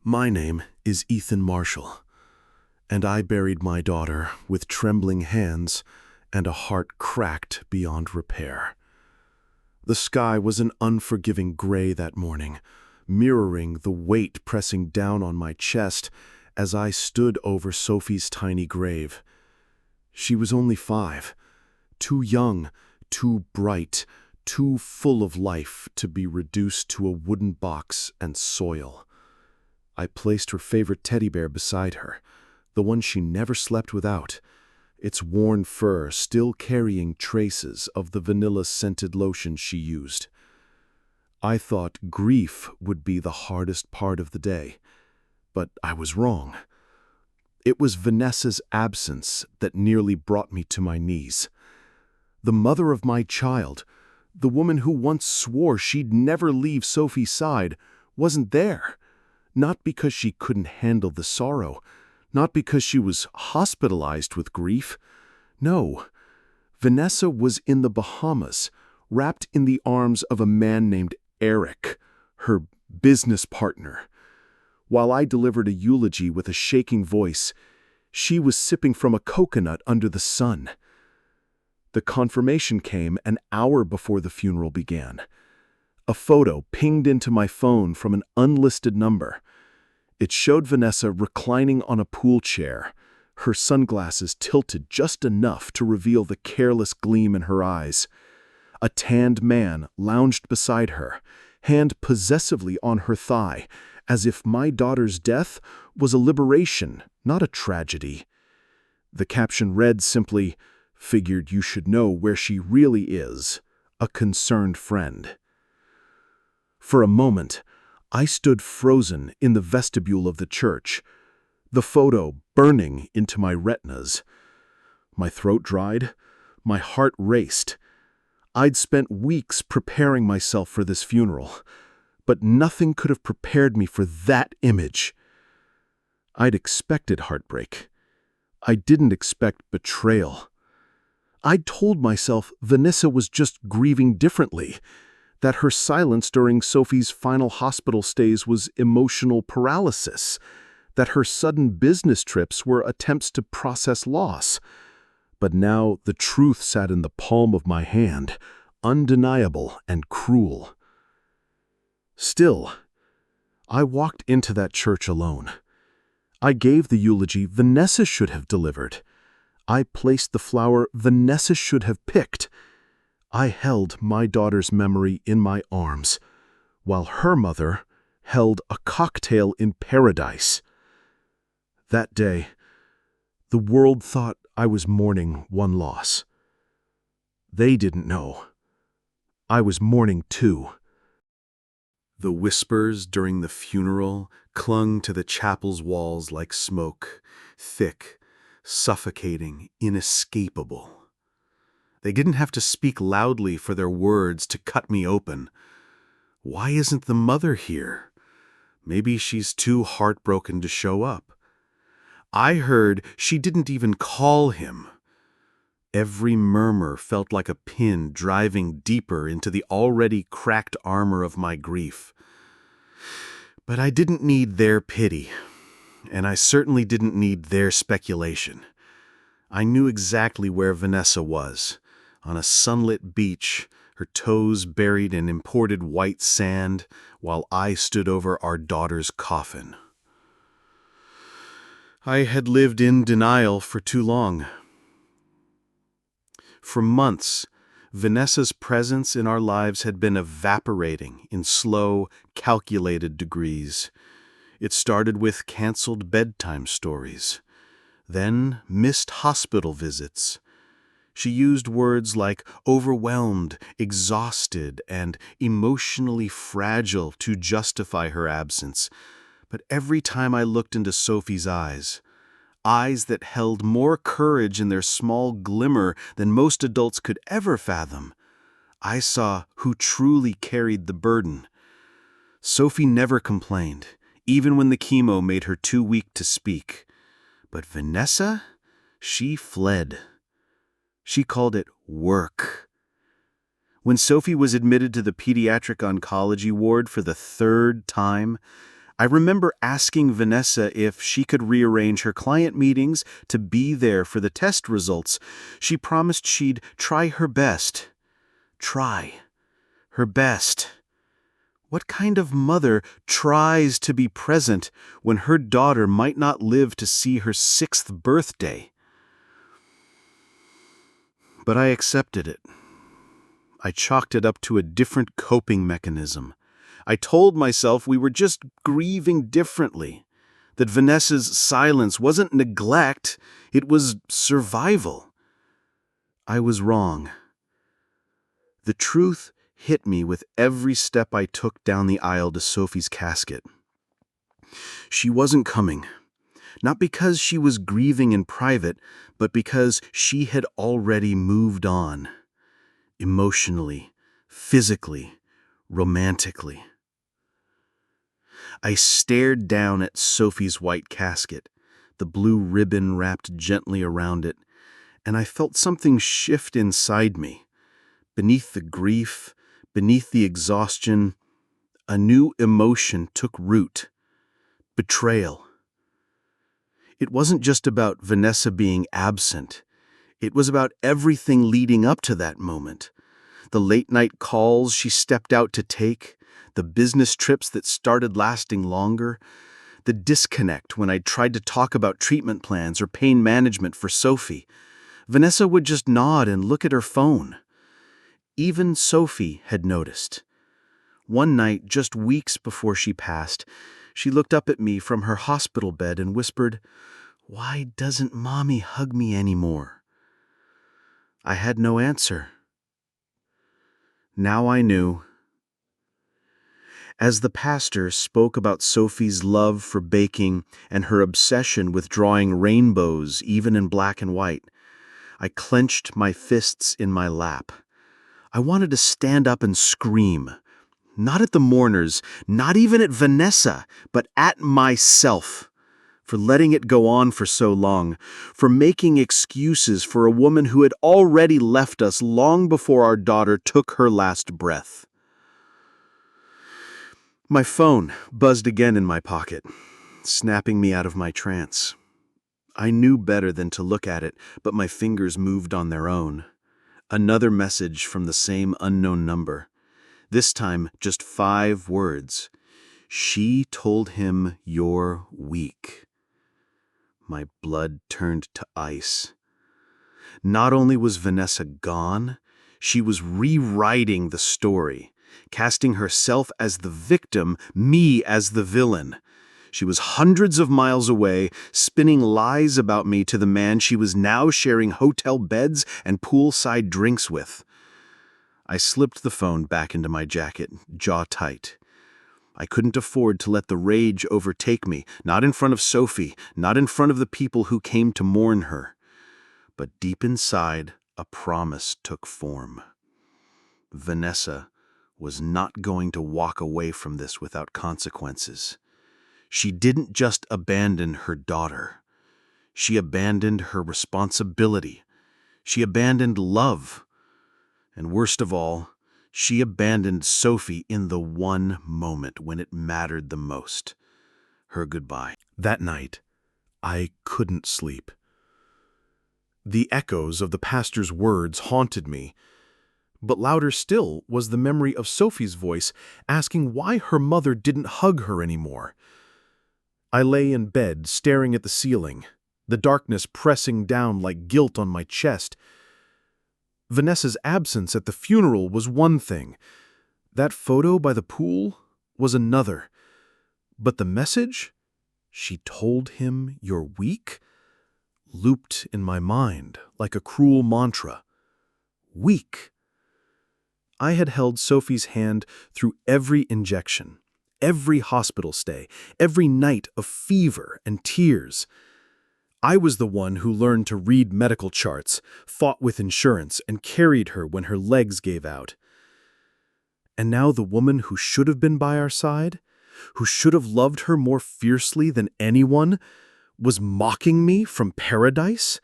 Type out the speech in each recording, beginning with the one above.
My name is Ethan Marshall, and I buried my daughter with trembling hands and a heart cracked beyond repair. The sky was an unforgiving gray that morning, mirroring the weight pressing down on my chest as I stood over Sophie's tiny grave. She was only 5, too young, too bright, too full of life to be reduced to a wooden box and soil. I placed her favorite teddy bear beside her, the one she never slept without, its worn fur still carrying traces of the vanilla-scented lotion she used. I thought grief would be the hardest part of the day, but I was wrong. It was Vanessa's absence that nearly brought me to my knees. The mother of my child, the woman who once swore she'd never leave Sophie's side, wasn't there. Not because she couldn't handle the sorrow, not because she was hospitalized with grief. No, Vanessa was in the Bahamas, wrapped in the arms of a man named Eric, her business partner. While I delivered a eulogy with a shaking voice, she was sipping from a coconut under the sun. The confirmation came an hour before the funeral began. A photo pinged into my phone from an unlisted number. It showed Vanessa reclining on a pool chair, her sunglasses tilted just enough to reveal the careless gleam in her eyes. A tanned man lounged beside her, hand possessively on her thigh, as if my daughter's death was a liberation, not a tragedy. The caption read simply, "Figured you should know where she really is. A concerned friend." For a moment, I stood frozen in the vestibule of the church, the photo burning into my retinas. My throat dried, my heart raced. I'd spent weeks preparing myself for this funeral, but nothing could have prepared me for that image. I'd expected heartbreak. I didn't expect betrayal. I'd told myself Vanessa was just grieving differently, that her silence during Sophie's final hospital stays was emotional paralysis, that her sudden business trips were attempts to process loss. But now the truth sat in the palm of my hand, undeniable and cruel. Still, I walked into that church alone. I gave the eulogy Vanessa should have delivered. I placed the flower Vanessa should have picked. I held my daughter's memory in my arms, while her mother held a cocktail in paradise. That day, the world thought I was mourning one loss. They didn't know. I was mourning too. The whispers during the funeral clung to the chapel's walls like smoke, thick, suffocating, inescapable. They didn't have to speak loudly for their words to cut me open. Why isn't the mother here? Maybe she's too heartbroken to show up. I heard she didn't even call him. Every murmur felt like a pin driving deeper into the already cracked armor of my grief. But I didn't need their pity, and I certainly didn't need their speculation. I knew exactly where Vanessa was, on a sunlit beach, her toes buried in imported white sand, while I stood over our daughter's coffin. I had lived in denial for too long. For months, Vanessa's presence in our lives had been evaporating in slow, calculated degrees. It started with canceled bedtime stories, then missed hospital visits. She used words like overwhelmed, exhausted, and emotionally fragile to justify her absence. But every time I looked into Sophie's eyes that held more courage in their small glimmer than most adults could ever fathom, I saw who truly carried the burden. Sophie never complained, even when the chemo made her too weak to speak. But Vanessa, she fled. She called it work. When Sophie was admitted to the pediatric oncology ward for the 3rd time, I remember asking Vanessa if she could rearrange her client meetings to be there for the test results. She promised she'd try her best. Try her best. What kind of mother tries to be present when her daughter might not live to see her 6th birthday? But I accepted it. I chalked it up to a different coping mechanism. I told myself we were just grieving differently, that Vanessa's silence wasn't neglect, it was survival. I was wrong. The truth hit me with every step I took down the aisle to Sophie's casket. She wasn't coming, not because she was grieving in private, but because she had already moved on, emotionally, physically, romantically. I stared down at Sophie's white casket, the blue ribbon wrapped gently around it, and I felt something shift inside me. Beneath the grief, beneath the exhaustion, a new emotion took root. Betrayal. It wasn't just about Vanessa being absent. It was about everything leading up to that moment. The late-night calls she stepped out to take, the business trips that started lasting longer, the disconnect when I tried to talk about treatment plans or pain management for Sophie. Vanessa would just nod and look at her phone. Even Sophie had noticed. One night, just weeks before she passed, she looked up at me from her hospital bed and whispered, "Why doesn't Mommy hug me anymore?" I had no answer. Now I knew. As the pastor spoke about Sophie's love for baking and her obsession with drawing rainbows even in black and white, I clenched my fists in my lap. I wanted to stand up and scream. Not at the mourners, not even at Vanessa, but at myself, for letting it go on for so long, for making excuses for a woman who had already left us long before our daughter took her last breath. My phone buzzed again in my pocket, snapping me out of my trance. I knew better than to look at it, but my fingers moved on their own. Another message from the same unknown number. This time, just 5 words. She told him you're weak. My blood turned to ice. Not only was Vanessa gone, she was rewriting the story, casting herself as the victim, me as the villain. She was hundreds of miles away, spinning lies about me to the man she was now sharing hotel beds and poolside drinks with. I slipped the phone back into my jacket, jaw tight. I couldn't afford to let the rage overtake me, not in front of Sophie, not in front of the people who came to mourn her. But deep inside, a promise took form. Vanessa was not going to walk away from this without consequences. She didn't just abandon her daughter. She abandoned her responsibility. She abandoned love. And worst of all, she abandoned Sophie in the one moment when it mattered the most. Her goodbye. That night, I couldn't sleep. The echoes of the pastor's words haunted me, but louder still was the memory of Sophie's voice asking why her mother didn't hug her anymore. I lay in bed, staring at the ceiling, the darkness pressing down like guilt on my chest. Vanessa's absence at the funeral was one thing. That photo by the pool was another. But the message, "She told him you're weak," looped in my mind like a cruel mantra. Weak. I had held Sophie's hand through every injection, every hospital stay, every night of fever and tears. I was the one who learned to read medical charts, fought with insurance, and carried her when her legs gave out. And now the woman who should have been by our side, who should have loved her more fiercely than anyone, was mocking me from paradise?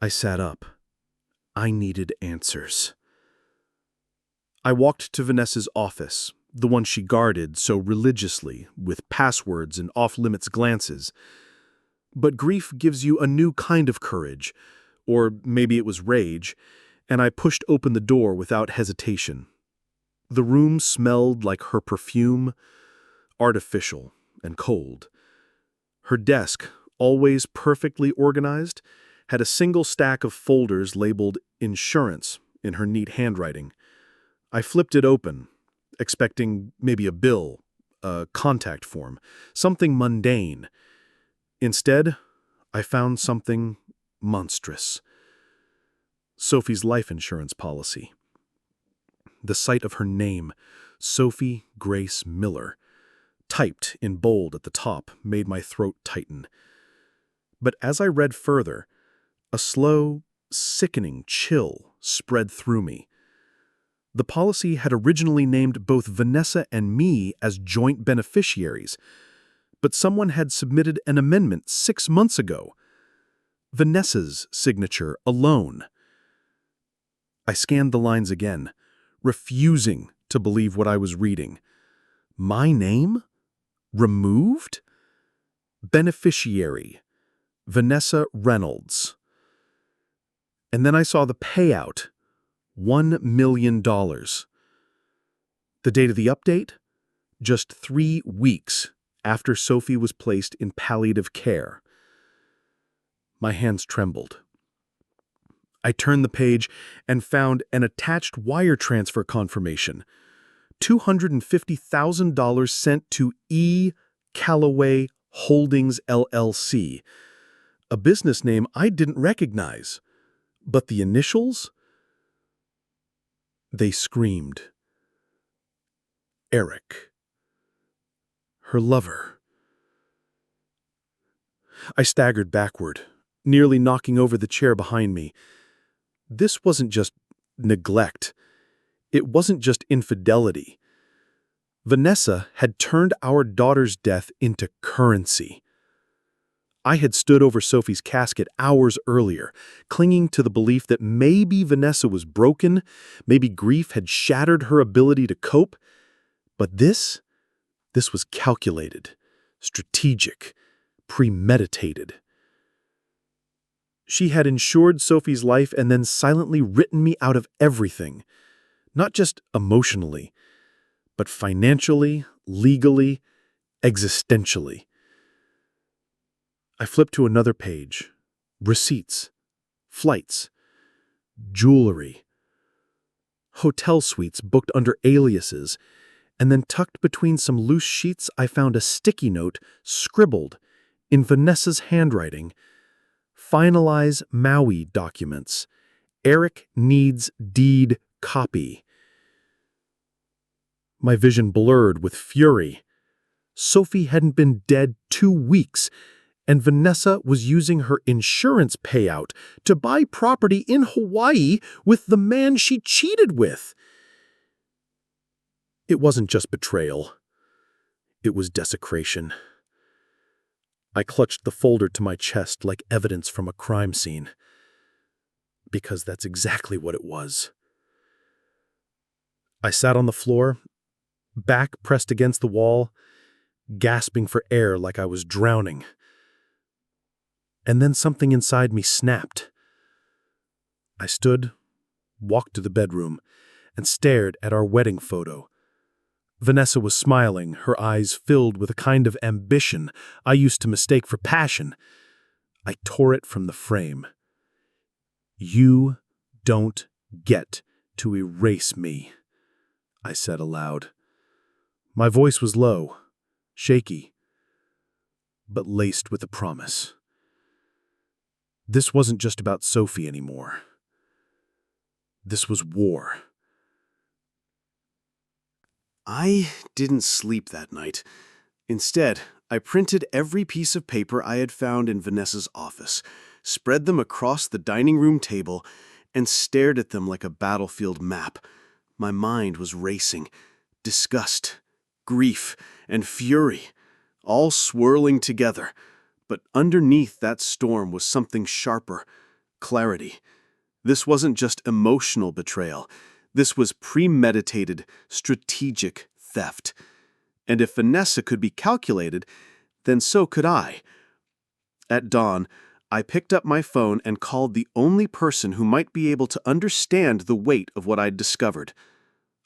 I sat up. I needed answers. I walked to Vanessa's office, the one she guarded so religiously, with passwords and off-limits glances. But grief gives you a new kind of courage, or maybe it was rage, and I pushed open the door without hesitation. The room smelled like her perfume, artificial and cold. Her desk, always perfectly organized, had a single stack of folders labeled insurance in her neat handwriting. I flipped it open, expecting maybe a bill, a contact form, something mundane. Instead, I found something monstrous. Sophie's life insurance policy. The sight of her name, Sophie Grace Miller, typed in bold at the top, made my throat tighten. But as I read further, a slow, sickening chill spread through me. The policy had originally named both Vanessa and me as joint beneficiaries, but someone had submitted an amendment 6 months ago. Vanessa's signature alone. I scanned the lines again, refusing to believe what I was reading. My name? Removed? Beneficiary. Vanessa Reynolds. And then I saw the payout. $1 million. The date of the update? Just 3 weeks after Sophie was placed in palliative care. My hands trembled. I turned the page and found an attached wire transfer confirmation. $250,000 sent to E. Callaway Holdings, LLC, a business name I didn't recognize. But the initials? They screamed. Eric. Her lover. I staggered backward, nearly knocking over the chair behind me. This wasn't just neglect. It wasn't just infidelity. Vanessa had turned our daughter's death into currency. I had stood over Sophie's casket hours earlier, clinging to the belief that maybe Vanessa was broken, maybe grief had shattered her ability to cope. But this was calculated, strategic, premeditated. She had insured Sophie's life and then silently written me out of everything, not just emotionally, but financially, legally, existentially. I flipped to another page. Receipts, flights, jewelry, hotel suites booked under aliases, and then tucked between some loose sheets I found a sticky note scribbled in Vanessa's handwriting. Finalize Maui documents. Eric needs deed copy. My vision blurred with fury. Sophie hadn't been dead 2 weeks, and Vanessa was using her insurance payout to buy property in Hawaii with the man she cheated with. It wasn't just betrayal. It was desecration. I clutched the folder to my chest like evidence from a crime scene. Because that's exactly what it was. I sat on the floor, back pressed against the wall, gasping for air like I was drowning. And then something inside me snapped. I stood, walked to the bedroom, and stared at our wedding photo. Vanessa was smiling, her eyes filled with a kind of ambition I used to mistake for passion. I tore it from the frame. You don't get to erase me, I said aloud. My voice was low, shaky, but laced with a promise. This wasn't just about Sophie anymore. This was war. I didn't sleep that night. Instead, I printed every piece of paper I had found in Vanessa's office, spread them across the dining room table, and stared at them like a battlefield map. My mind was racing. Disgust, grief, and fury, all swirling together. But underneath that storm was something sharper, clarity. This wasn't just emotional betrayal. This was premeditated, strategic, theft. And if Vanessa could be calculated, then so could I. At dawn, I picked up my phone and called the only person who might be able to understand the weight of what I'd discovered.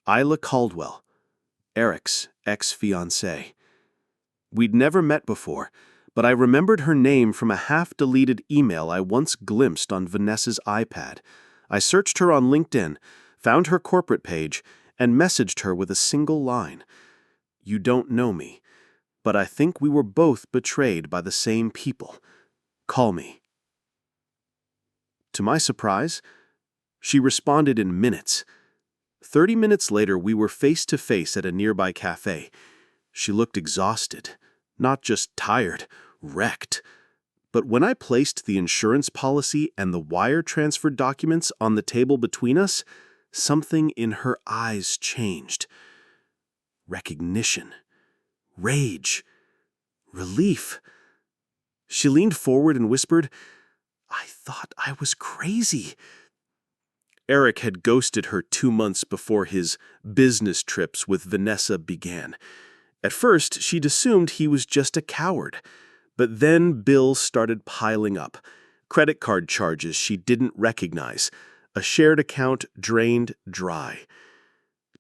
Isla Caldwell, Eric's ex-fiancée. We'd never met before, but I remembered her name from a half-deleted email I once glimpsed on Vanessa's iPad. I searched her on LinkedIn, found her corporate page, and messaged her with a single line. "You don't know me, but I think we were both betrayed by the same people. Call me." To my surprise, she responded in minutes. 30 minutes later, we were face to face at a nearby cafe. She looked exhausted, not just tired, wrecked. But when I placed the insurance policy and the wire transfer documents on the table between us, something in her eyes changed. Recognition, rage, relief. She leaned forward and whispered, "I thought I was crazy." Eric had ghosted her 2 months before his business trips with Vanessa began. At first, she'd assumed he was just a coward. But then bills started piling up. Credit card charges she didn't recognize. A shared account drained dry.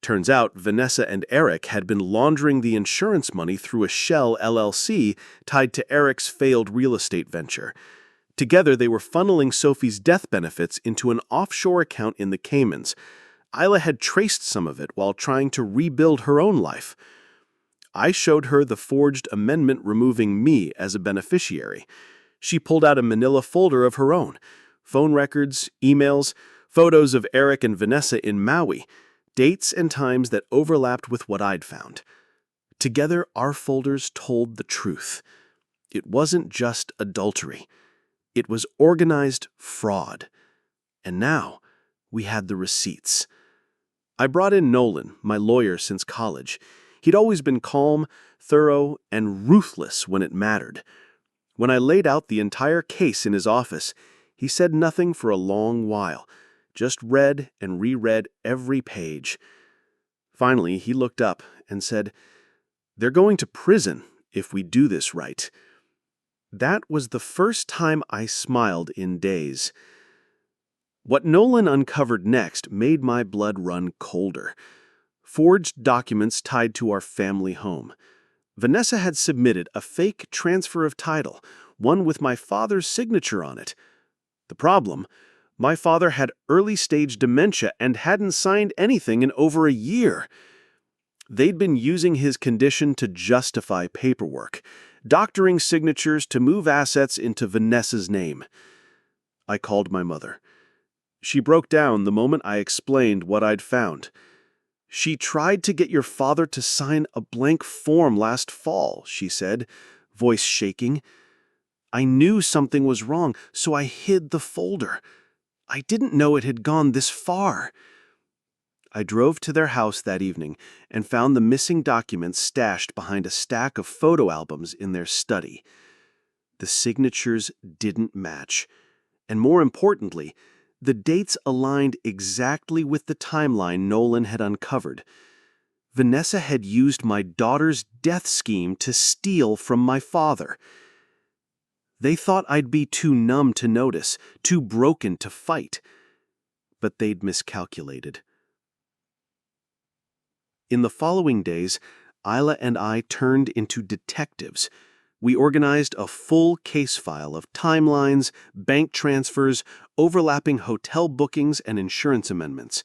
Turns out Vanessa and Eric had been laundering the insurance money through a shell LLC tied to Eric's failed real estate venture. Together, they were funneling Sophie's death benefits into an offshore account in the Caymans. Isla had traced some of it while trying to rebuild her own life. I showed her the forged amendment removing me as a beneficiary. She pulled out a manila folder of her own. Phone records, emails, photos of Eric and Vanessa in Maui, dates and times that overlapped with what I'd found. Together, our folders told the truth. It wasn't just adultery. It was organized fraud. And now, we had the receipts. I brought in Nolan, my lawyer since college. He'd always been calm, thorough, and ruthless when it mattered. When I laid out the entire case in his office, he said nothing for a long while, just read and reread every page. Finally, he looked up and said, "They're going to prison if we do this right." That was the first time I smiled in days. What Nolan uncovered next made my blood run colder. Forged documents tied to our family home. Vanessa had submitted a fake transfer of title, one with my father's signature on it. The problem? My father had early-stage dementia and hadn't signed anything in over a year. They'd been using his condition to justify paperwork, doctoring signatures to move assets into Vanessa's name. I called my mother. She broke down the moment I explained what I'd found. "She tried to get your father to sign a blank form last fall," she said, voice shaking. "I knew something was wrong, so I hid the folder. I didn't know it had gone this far." I drove to their house that evening and found the missing documents stashed behind a stack of photo albums in their study. The signatures didn't match, and more importantly, the dates aligned exactly with the timeline Nolan had uncovered. Vanessa had used my daughter's death scheme to steal from my father. They thought I'd be too numb to notice, too broken to fight. But they'd miscalculated. In the following days, Isla and I turned into detectives. We organized a full case file of timelines, bank transfers, overlapping hotel bookings, and insurance amendments.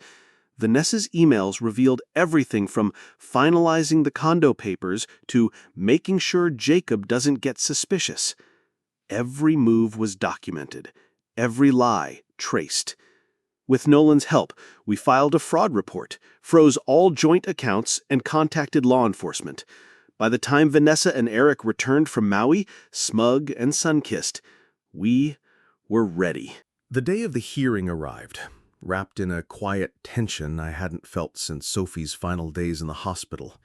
Vanessa's emails revealed everything from finalizing the condo papers to making sure Jacob doesn't get suspicious. Every move was documented, every lie traced. With Nolan's help, we filed a fraud report, froze all joint accounts, and contacted law enforcement. By the time Vanessa and Eric returned from Maui, smug and sun-kissed, we were ready. The day of the hearing arrived, wrapped in a quiet tension I hadn't felt since Sophie's final days in the hospital.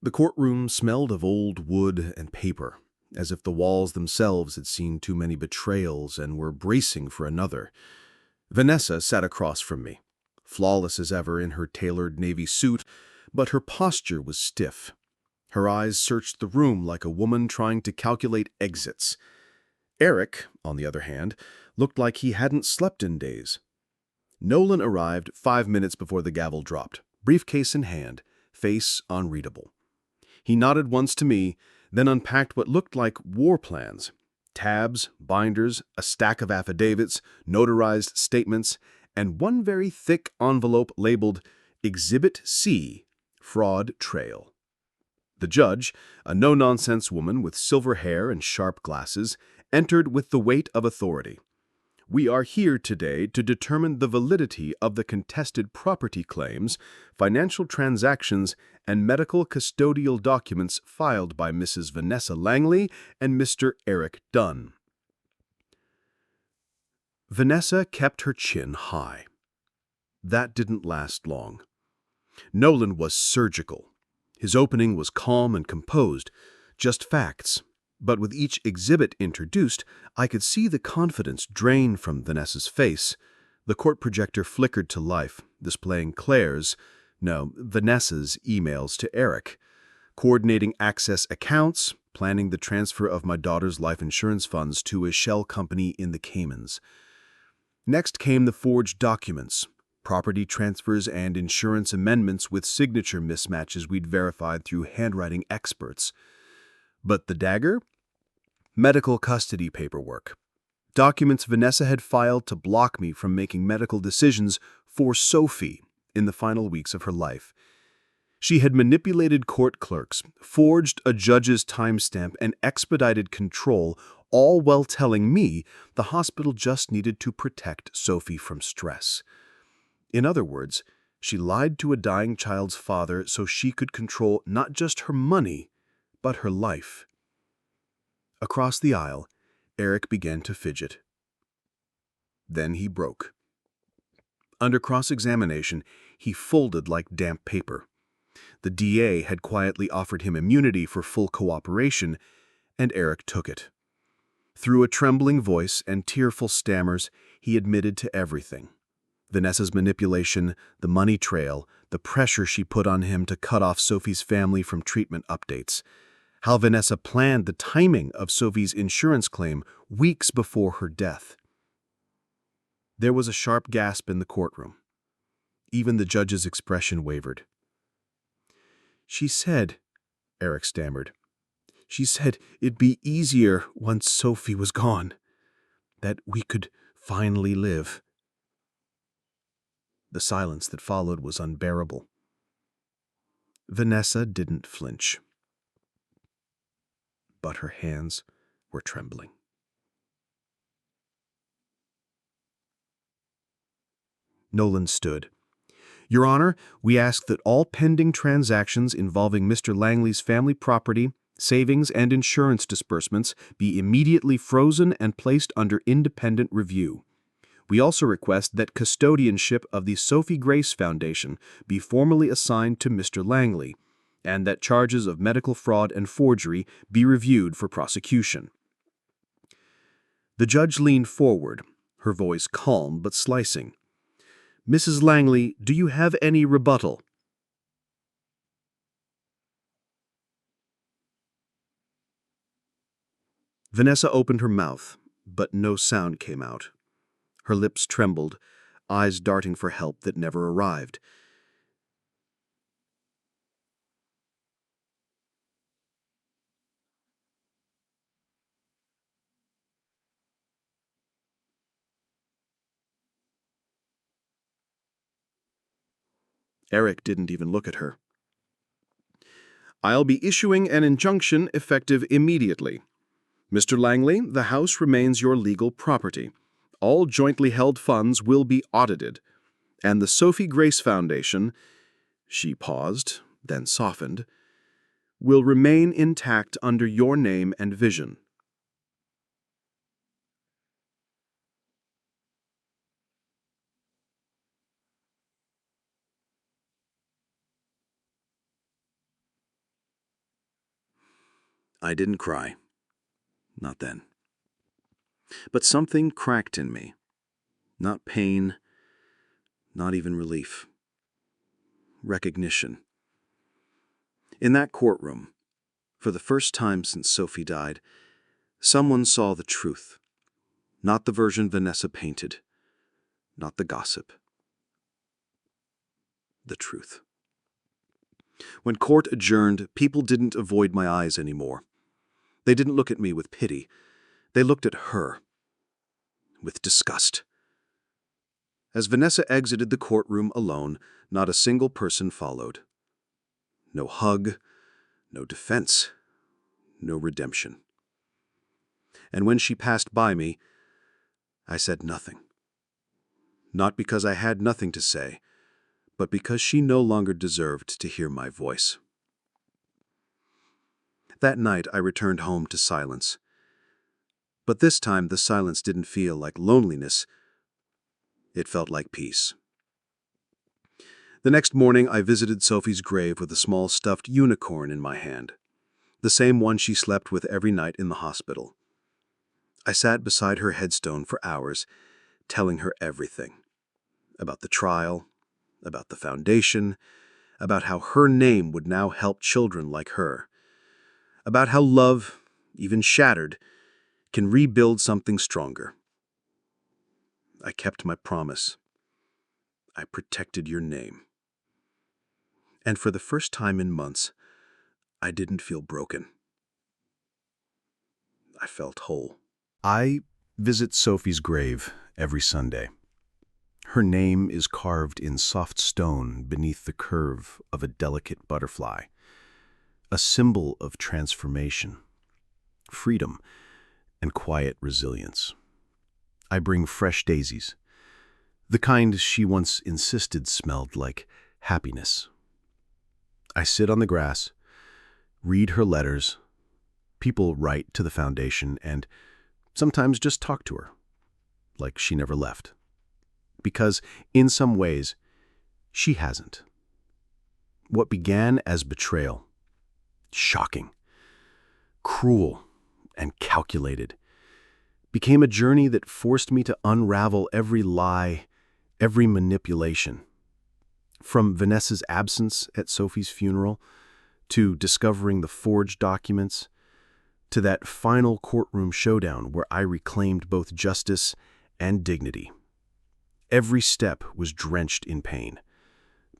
The courtroom smelled of old wood and paper, as if the walls themselves had seen too many betrayals and were bracing for another. Vanessa sat across from me, flawless as ever in her tailored navy suit, but her posture was stiff. Her eyes searched the room like a woman trying to calculate exits. Eric, on the other hand, looked like he hadn't slept in days. Nolan arrived 5 minutes before the gavel dropped, briefcase in hand, face unreadable. He nodded once to me, then unpacked what looked like war plans. Tabs, binders, a stack of affidavits, notarized statements, and one very thick envelope labeled Exhibit C, Fraud Trail. The judge, a no-nonsense woman with silver hair and sharp glasses, entered with the weight of authority. We are here today to determine the validity of the contested property claims, financial transactions, and medical custodial documents filed by Mrs. Vanessa Langley and Mr. Eric Dunn. Vanessa kept her chin high. That didn't last long. Nolan was surgical. His opening was calm and composed, just facts. But with each exhibit introduced, I could see the confidence drain from Vanessa's face. The court projector flickered to life, displaying Vanessa's emails to Eric, coordinating access accounts, planning the transfer of my daughter's life insurance funds to a shell company in the Caymans. Next came the forged documents, property transfers and insurance amendments with signature mismatches we'd verified through handwriting experts. But the dagger? Medical custody paperwork. Documents Vanessa had filed to block me from making medical decisions for Sophie in the final weeks of her life. She had manipulated court clerks, forged a judge's timestamp, and expedited control, all while telling me the hospital just needed to protect Sophie from stress. In other words, she lied to a dying child's father so she could control not just her money, but her life. Across the aisle, Eric began to fidget. Then he broke. Under cross-examination, he folded like damp paper. The DA had quietly offered him immunity for full cooperation, and Eric took it. Through a trembling voice and tearful stammers, he admitted to everything. Vanessa's manipulation, the money trail, the pressure she put on him to cut off Sophie's family from treatment updates. How Vanessa planned the timing of Sophie's insurance claim weeks before her death. There was a sharp gasp in the courtroom. Even the judge's expression wavered. "She said," Eric stammered, "she said it'd be easier once Sophie was gone, that we could finally live." The silence that followed was unbearable. Vanessa didn't flinch, but her hands were trembling. Nolan stood. "Your Honor, we ask that all pending transactions involving Mr. Langley's family property, savings, and insurance disbursements be immediately frozen and placed under independent review. We also request that custodianship of the Sophie Grace Foundation be formally assigned to Mr. Langley, and that charges of medical fraud and forgery be reviewed for prosecution." The judge leaned forward, her voice calm but slicing. "Mrs. Langley, do you have any rebuttal?" Vanessa opened her mouth, but no sound came out. Her lips trembled, eyes darting for help that never arrived. Eric didn't even look at her. "I'll be issuing an injunction effective immediately. Mr. Langley, the house remains your legal property. All jointly held funds will be audited, and the Sophie Grace Foundation," she paused, then softened, "will remain intact under your name and vision." I didn't cry. Not then. But something cracked in me. Not pain, not even relief. Recognition. In that courtroom, for the first time since Sophie died, someone saw the truth. Not the version Vanessa painted, not the gossip. The truth. When court adjourned, people didn't avoid my eyes anymore. They didn't look at me with pity. They looked at her with disgust. As Vanessa exited the courtroom alone, not a single person followed. No hug, no defense, no redemption. And when she passed by me, I said nothing. Not because I had nothing to say, but because she no longer deserved to hear my voice. That night, I returned home to silence. But this time, the silence didn't feel like loneliness. It felt like peace. The next morning, I visited Sophie's grave with a small stuffed unicorn in my hand, the same one she slept with every night in the hospital. I sat beside her headstone for hours, telling her everything. About the trial, about the foundation, about how her name would now help children like her, about how love, even shattered, can rebuild something stronger. I kept my promise. I protected your name. And for the first time in months, I didn't feel broken. I felt whole. I visit Sophie's grave every Sunday. Her name is carved in soft stone beneath the curve of a delicate butterfly, a symbol of transformation, freedom, and quiet resilience. I bring fresh daisies, the kind she once insisted smelled like happiness. I sit on the grass, read her letters. People write to the foundation and sometimes just talk to her, like she never left. Because in some ways, she hasn't. What began as betrayal, shocking, cruel, and calculated, became a journey that forced me to unravel every lie, every manipulation. From Vanessa's absence at Sophie's funeral, to discovering the forged documents, to that final courtroom showdown where I reclaimed both justice and dignity. Every step was drenched in pain,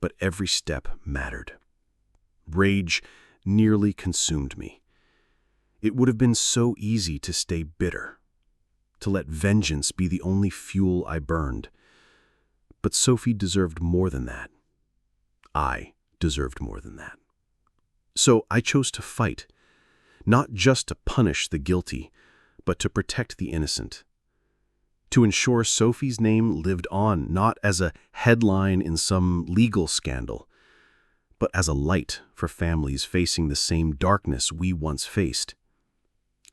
but every step mattered. Rage nearly consumed me. It would have been so easy to stay bitter, to let vengeance be the only fuel I burned. But Sophie deserved more than that. I deserved more than that. So I chose to fight, not just to punish the guilty, but to protect the innocent. To ensure Sophie's name lived on, not as a headline in some legal scandal, but as a light for families facing the same darkness we once faced.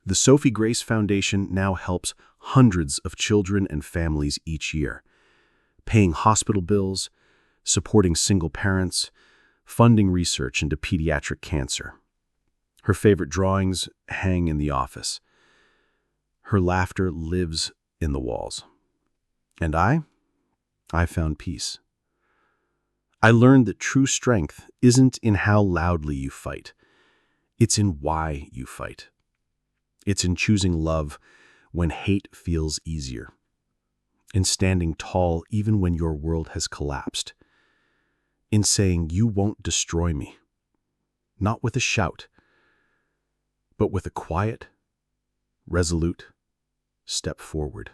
The Sophie Grace Foundation now helps hundreds of children and families each year, paying hospital bills, supporting single parents, funding research into pediatric cancer. Her favorite drawings hang in the office. Her laughter lives in the walls. And I found peace. I learned that true strength isn't in how loudly you fight. It's in why you fight. It's in choosing love when hate feels easier. In standing tall even when your world has collapsed. In saying you won't destroy me. Not with a shout, but with a quiet, resolute step forward.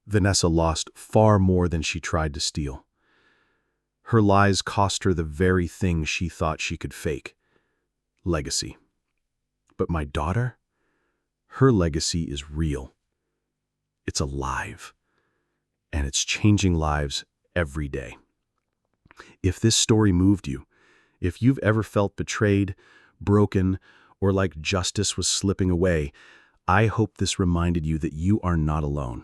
Vanessa lost far more than she tried to steal. Her lies cost her the very thing she thought she could fake: legacy. But my daughter, her legacy is real. It's alive. And it's changing lives every day. If this story moved you, if you've ever felt betrayed, broken, or like justice was slipping away, I hope this reminded you that you are not alone.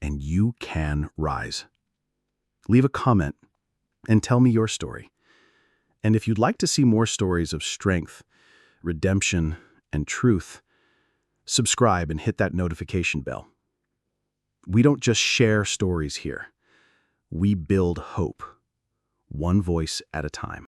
And you can rise. Leave a comment and tell me your story. And if you'd like to see more stories of strength, redemption, and truth, subscribe and hit that notification bell. We don't just share stories here. We build hope, one voice at a time.